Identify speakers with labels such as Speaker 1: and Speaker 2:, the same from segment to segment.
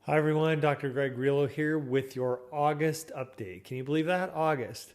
Speaker 1: Hi everyone, Dr. Greg Grillo here with your August update. Can you believe that? August.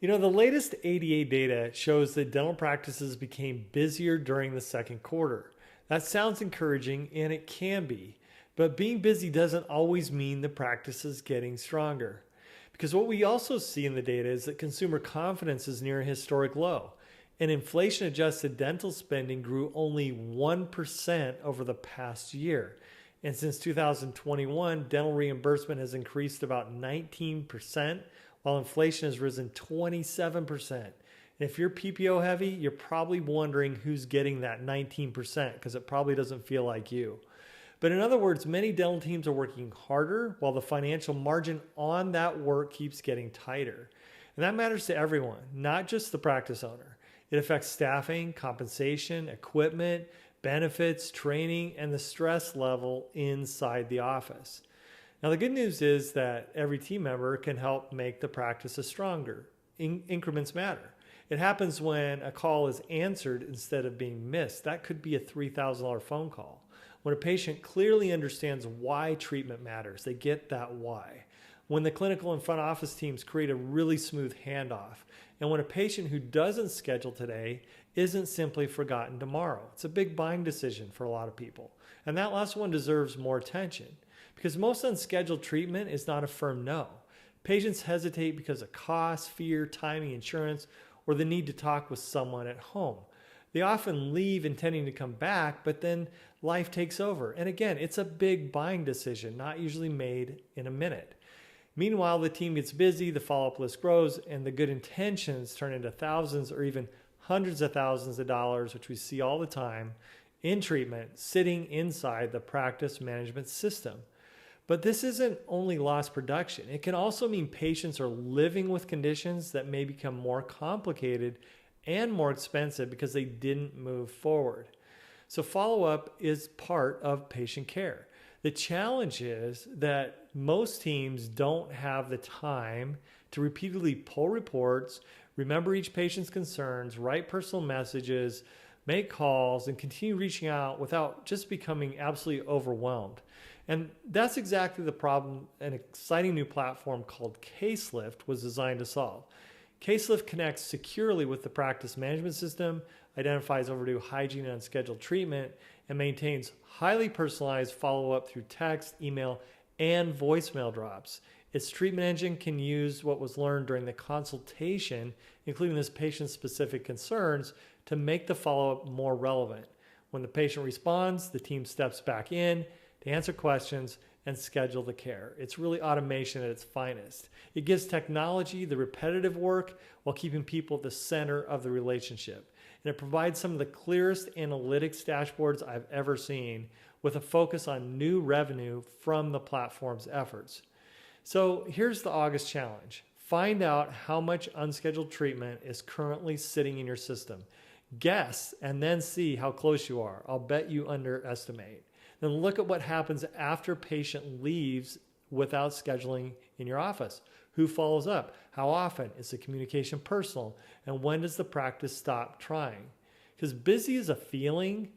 Speaker 1: The latest ADA data shows that dental practices became busier during the second quarter. That sounds encouraging, and it can be, but being busy doesn't always mean the practice is getting stronger. Because what we also see in the data is that consumer confidence is near a historic low, and inflation adjusted dental spending grew only 1% over the past year. And since 2021, dental reimbursement has increased about 19%, while inflation has risen 27%. And if you're PPO heavy, you're probably wondering who's getting that 19% because it probably doesn't feel like you. But in other words, many dental teams are working harder while the financial margin on that work keeps getting tighter. And that matters to everyone, not just the practice owner. It affects staffing, compensation, equipment, benefits, training, and the stress level inside the office. Now, the good news is that every team member can help make the practice stronger. Increments matter. It happens when a call is answered instead of being missed. That could be a $3,000 phone call. When a patient clearly understands why treatment matters, they get that why. When the clinical and front office teams create a really smooth handoff, and when a patient who doesn't schedule today isn't simply forgotten tomorrow. It's a big buying decision for a lot of people. And that last one deserves more attention because most unscheduled treatment is not a firm no. Patients hesitate because of cost, fear, timing, insurance, or the need to talk with someone at home. They often leave intending to come back, but then life takes over. And again, it's a big buying decision, not usually made in a minute. Meanwhile, the team gets busy, the follow-up list grows, and the good intentions turn into thousands or even hundreds of thousands of dollars, which we see all the time in treatment, sitting inside the practice management system. But this isn't only lost production. It can also mean patients are living with conditions that may become more complicated and more expensive because they didn't move forward. So follow-up is part of patient care. The challenge is that most teams don't have the time to repeatedly pull reports, remember each patient's concerns, write personal messages, make calls, and continue reaching out without just becoming absolutely overwhelmed. And that's exactly the problem an exciting new platform called CaseLift was designed to solve. CaseLift connects securely with the practice management system, identifies overdue hygiene and unscheduled treatment, and maintains highly personalized follow-up through text, email, and voicemail drops. Its treatment engine can use what was learned during the consultation, including this patient's specific concerns, to make the follow-up more relevant. When the patient responds, the team steps back in to answer questions and schedule the care. It's really automation at its finest. It gives technology the repetitive work while keeping people at the center of the relationship. And it provides some of the clearest analytics dashboards I've ever seen with a focus on new revenue from the platform's efforts. So here's the August challenge. Find out how much unscheduled treatment is currently sitting in your system. Guess and then see how close you are. I'll bet you underestimate. Then look at what happens after a patient leaves without scheduling in your office. Who follows up? How often? Is the communication personal? And when does the practice stop trying? Because busy is a feeling,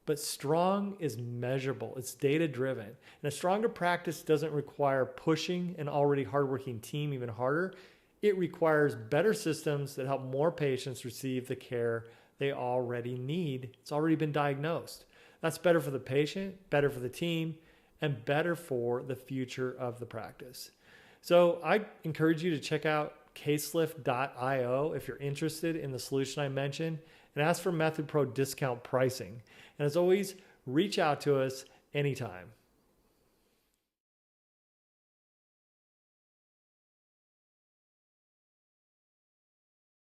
Speaker 1: but strong is measurable. It's data driven. And a stronger practice doesn't require pushing an already hardworking team even harder. It requires better systems that help more patients receive the care they already need. It's already been diagnosed. That's better for the patient, better for the team, and better for the future of the practice. So I encourage you to check out caselift.io if you're interested in the solution I mentioned, and ask for Method Pro discount pricing. And as always, reach out to us anytime.